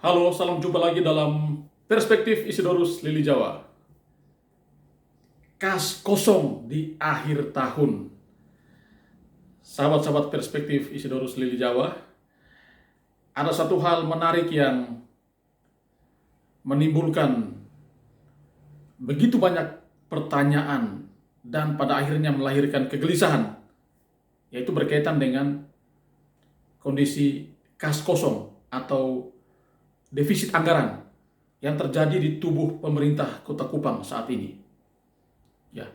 Halo, salam jumpa lagi dalam Perspektif Isidorus Lili Jawa. Kas kosong di akhir tahun. Sahabat-sahabat Perspektif Isidorus Lili Jawa, ada satu hal menarik yang menimbulkan begitu banyak pertanyaan dan pada akhirnya melahirkan kegelisahan, yaitu berkaitan dengan kondisi kas kosong atau defisit anggaran yang terjadi di tubuh pemerintah Kota Kupang saat ini. Ya,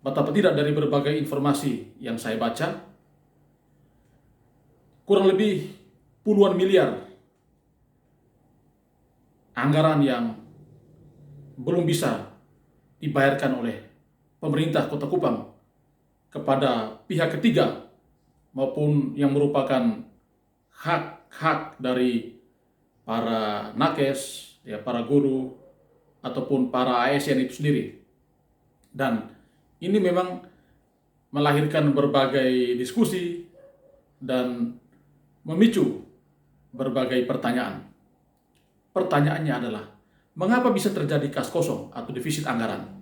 betapa tidak dari berbagai informasi yang saya baca, kurang lebih puluhan miliar anggaran yang belum bisa dibayarkan oleh pemerintah Kota Kupang kepada pihak ketiga maupun yang merupakan hak-hak dari para nakes, ya, para guru, ataupun para ASN itu sendiri. Dan ini memang melahirkan berbagai diskusi dan memicu berbagai pertanyaan. Pertanyaannya adalah, mengapa bisa terjadi kas kosong atau defisit anggaran?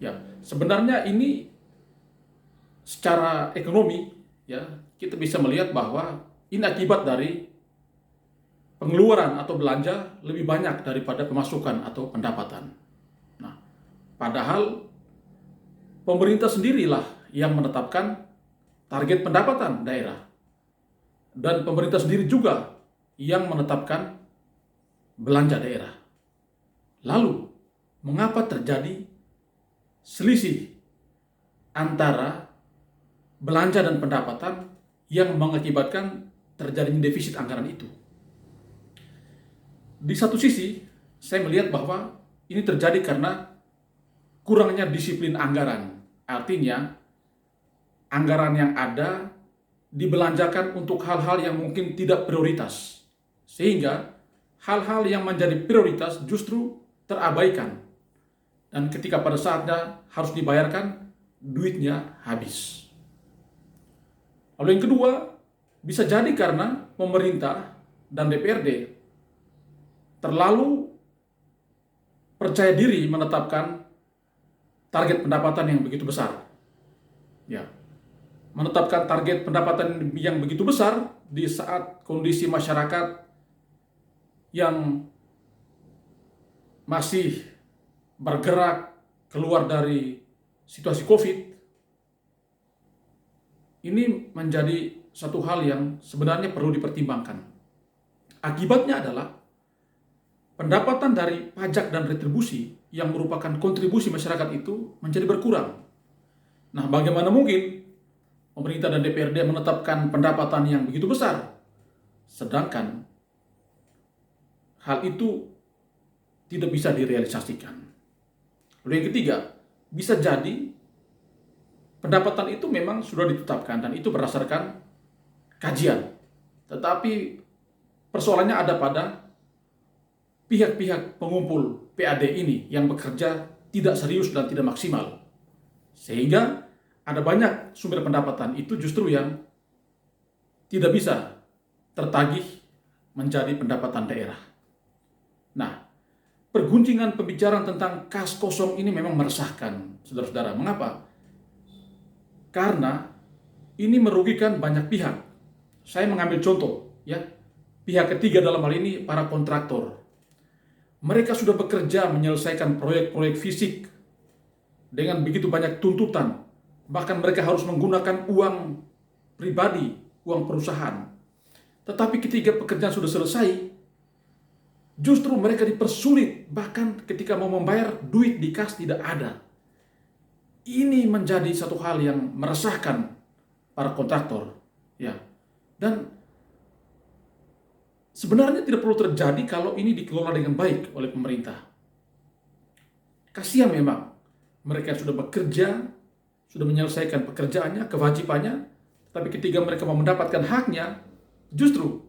Ya, sebenarnya ini secara ekonomi, ya, kita bisa melihat bahwa ini akibat dari pengeluaran atau belanja lebih banyak daripada pemasukan atau pendapatan. Nah, padahal pemerintah sendirilah yang menetapkan target pendapatan daerah. Dan pemerintah sendiri juga yang menetapkan belanja daerah. Lalu, mengapa terjadi selisih antara belanja dan pendapatan yang mengakibatkan terjadinya defisit anggaran itu? Di satu sisi, saya melihat bahwa ini terjadi karena kurangnya disiplin anggaran. Artinya, anggaran yang ada dibelanjakan untuk hal-hal yang mungkin tidak prioritas. Sehingga, hal-hal yang menjadi prioritas justru terabaikan. Dan ketika pada saatnya harus dibayarkan, duitnya habis. Lalu yang kedua, bisa jadi karena pemerintah dan DPRD terlalu percaya diri menetapkan target pendapatan yang begitu besar. Ya, menetapkan target pendapatan yang begitu besar di saat kondisi masyarakat yang masih bergerak keluar dari situasi COVID, ini menjadi satu hal yang sebenarnya perlu dipertimbangkan. Akibatnya adalah pendapatan dari pajak dan retribusi yang merupakan kontribusi masyarakat itu menjadi berkurang. Nah, bagaimana mungkin pemerintah dan DPRD menetapkan pendapatan yang begitu besar, sedangkan hal itu tidak bisa direalisasikan. Lalu yang ketiga, bisa jadi pendapatan itu memang sudah ditetapkan dan itu berdasarkan kajian. Tetapi persoalannya ada pada pihak-pihak pengumpul PAD ini yang bekerja tidak serius dan tidak maksimal. Sehingga ada banyak sumber pendapatan itu justru yang tidak bisa tertagih menjadi pendapatan daerah. Nah, perguncingan pembicaraan tentang kas kosong ini memang meresahkan, saudara-saudara. Mengapa? Karena ini merugikan banyak pihak. Saya mengambil contoh, ya. Pihak ketiga dalam hal ini para kontraktor. Mereka sudah bekerja menyelesaikan proyek-proyek fisik dengan begitu banyak tuntutan. Bahkan mereka harus menggunakan uang pribadi, uang perusahaan. Tetapi ketika pekerjaan sudah selesai, justru mereka dipersulit. Bahkan ketika mau membayar, duit di kas tidak ada. Ini menjadi satu hal yang meresahkan para kontraktor. Ya. Dan sebenarnya tidak perlu terjadi kalau ini dikelola dengan baik oleh pemerintah. Kasihan memang mereka sudah bekerja, sudah menyelesaikan pekerjaannya, kewajibannya, tapi ketika mereka mau mendapatkan haknya, justru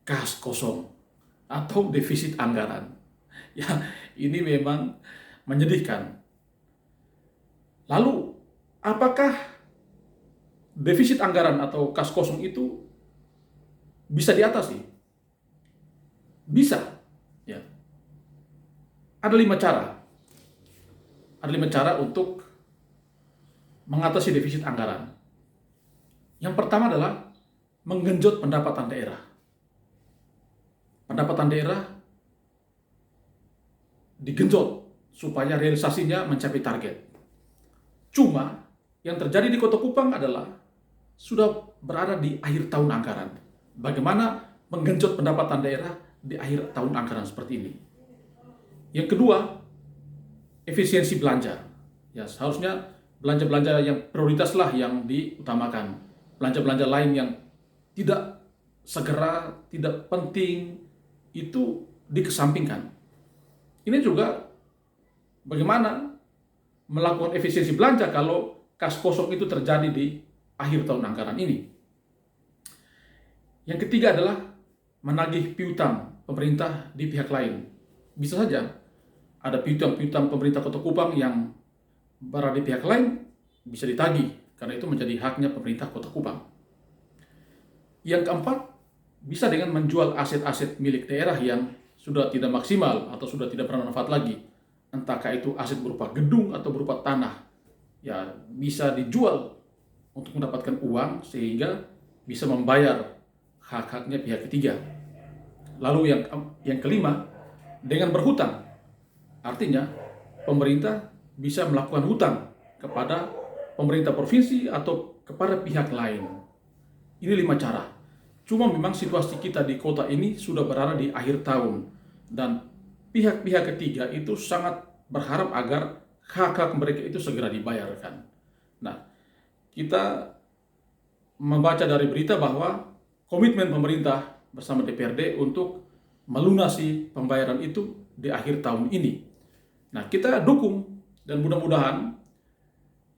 kas kosong atau defisit anggaran. Ya, ini memang menyedihkan. Lalu, apakah defisit anggaran atau kas kosong itu bisa diatasi? bisa. Ya. Ada 5 cara. Ada 5 cara untuk mengatasi defisit anggaran. Yang pertama adalah menggenjot pendapatan daerah. Pendapatan daerah digenjot supaya realisasinya mencapai target. Cuma yang terjadi di Kota Kupang adalah sudah berada di akhir tahun anggaran. Bagaimana menggenjot pendapatan daerah di akhir tahun anggaran seperti ini? Yang kedua, efisiensi belanja. Ya, seharusnya belanja-belanja yang prioritas lah yang diutamakan. Belanja-belanja lain yang tidak segera, tidak penting, itu dikesampingkan. Ini juga bagaimana melakukan efisiensi belanja kalau kas kosong itu terjadi di akhir tahun anggaran ini. Yang ketiga adalah menagih piutang pemerintah di pihak lain. Bisa saja ada piutang-piutang pemerintah Kota Kupang yang berada di pihak lain, bisa ditagih, karena itu menjadi haknya pemerintah Kota Kupang. Yang keempat, bisa dengan menjual aset-aset milik daerah yang sudah tidak maksimal atau sudah tidak bermanfaat lagi. Entahkah itu aset berupa gedung atau berupa tanah. Ya, bisa dijual untuk mendapatkan uang sehingga bisa membayar hak-haknya pihak ketiga. Lalu yang kelima, dengan berhutang. Artinya, pemerintah bisa melakukan hutang kepada pemerintah provinsi atau kepada pihak lain. Ini 5 cara. Cuma memang situasi kita di kota ini sudah berada di akhir tahun. Dan pihak-pihak ketiga itu sangat berharap agar hak-hak mereka itu segera dibayarkan. Nah, kita membaca dari berita bahwa komitmen pemerintah bersama DPRD untuk melunasi pembayaran itu di akhir tahun ini. Nah, kita dukung dan mudah-mudahan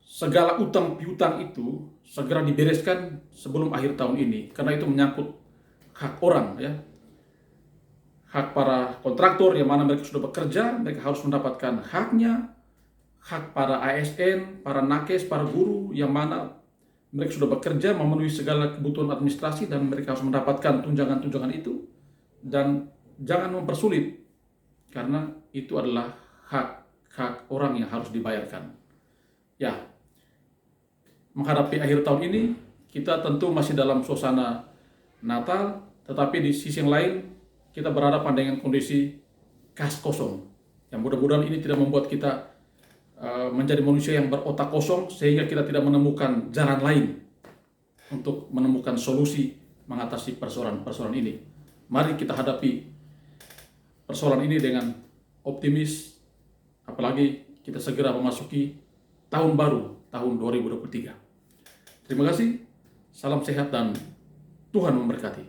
segala utang piutang itu segera dibereskan sebelum akhir tahun ini, karena itu menyangkut hak orang, ya. Hak para kontraktor yang mana mereka sudah bekerja, mereka harus mendapatkan haknya. Hak para ASN, para nakes, para guru yang mana mereka sudah bekerja memenuhi segala kebutuhan administrasi dan mereka harus mendapatkan tunjangan-tunjangan itu. Dan jangan mempersulit, karena itu adalah hak orang yang harus dibayarkan. Ya, menghadapi akhir tahun ini, kita tentu masih dalam suasana Natal, tetapi di sisi yang lain, kita berhadapan dengan kondisi kas kosong. Yang mudah-mudahan ini tidak membuat kita menjadi manusia yang berotak kosong, sehingga kita tidak menemukan jalan lain untuk menemukan solusi mengatasi persoalan-persoalan ini. Mari kita hadapi persoalan ini dengan optimis, apalagi kita segera memasuki tahun baru, tahun 2023. Terima kasih, salam sehat dan Tuhan memberkati.